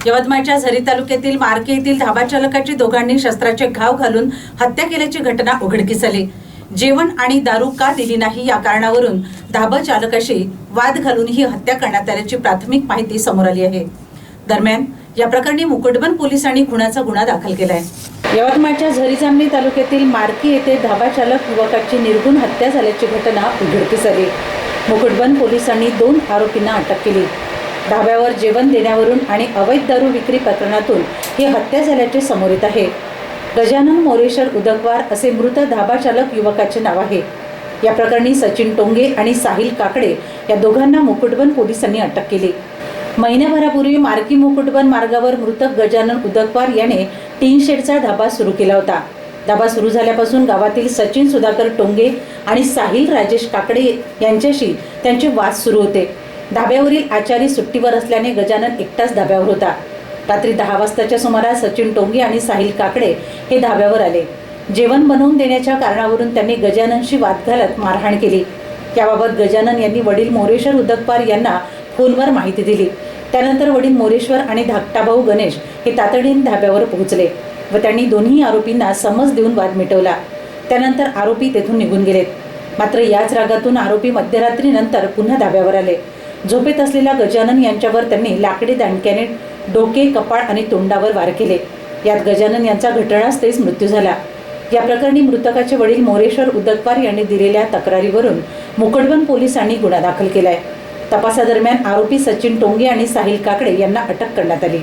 यवतमाळच्या झरी तालुक्यातील मार्के येथील धाबा चालकाची दोघांनी शस्त्राचे घाव घालून हत्या केल्याची घटना उघडकीस आली। जेवण आणि दारू का दिली नाही या कारणावरून धाबा चालकाशी वाद घालून ही हत्या करण्यात आल्याची प्राथमिक माहिती समोर आली आहे। दरम्यान या प्रकरणी मुकुटबन पोलिसांनी खुनाचा गुन्हा दाखल केला आहे। यवतमाळच्या झरी जामणी तालुक्यातील मार्के येथे धाबा चालक युवकाची निर्घृण हत्या झाल्याची घटना उघडकीस आली। मुकुटबन पोलिसांनी 2 आरोपींना अटक केली। धाब्यावर जेवण देण्यावरून आणि अवैध दारू विक्री प्रकरणातून ही हत्या झाल्याचे समोर येत आहे। गजानन मोरेश्वर उदकवार असे मृत धाबा चालक युवकाचे नाव आहे। या प्रकरणी सचिन टोंगे आणि साहिल काकडे या दोघांना मुकुटबन पोलिसांनी अटक केली। महिन्याभरापूर्वी मार्की मुकुटबन मार्गावर मृत गजानन उदकवार याने टीन शेडचा धाबा सुरू केला होता। धाबा सुरू झाल्यापासून गावातील सचिन सुधाकर टोंगे आणि साहिल राजेश काकडे यांच्याशी त्यांचे वाद सुरू होते। धाब्यावरील आचारी सुट्टीवर असल्याने गजानन एकटाच धाब्यावर होता। रात्री 10 वाजताच्या सुमारास सचिन टोंगे आणि साहिल काकडे हे धाब्यावर आले। जेवण बनवून देण्याच्या कारणावरून त्यांनी गजाननशी वाद घालत मारहाण केली। याबाबत गजानन यांनी वडील मोरेश्वर उदकवार यांना फोनवर माहिती दिली। त्यानंतर वडील मोरेश्वर आणि धाकटा भाऊ गणेश हे तातडीने धाब्यावर पोहोचले व त्यांनी दोन्ही आरोपींना समज देऊन वाद मिटवला। त्यानंतर आरोपी तेथून निघून गेलेत। मात्र याच रागातून आरोपी मध्यरात्रीनंतर पुन्हा धाब्यावर आले। झोपेत असलेल्या गजानन यांच्यावर त्यांनी लाकडी दांडक्याने डोके, कपाळ आणि तोंडावर वार केले। यात गजानन यांचा घटनास्थळीच मृत्यू झाला। या प्रकरणी मृतकाचे वडील मोरेश्वर उदकवार यांनी दिलेल्या तक्रारीवरून मुकुटबन पोलिसांनी गुन्हा दाखल केलाय। तपासादरम्यान आरोपी सचिन टोंगे आणि साहिल काकडे यांना अटक करण्यात आली।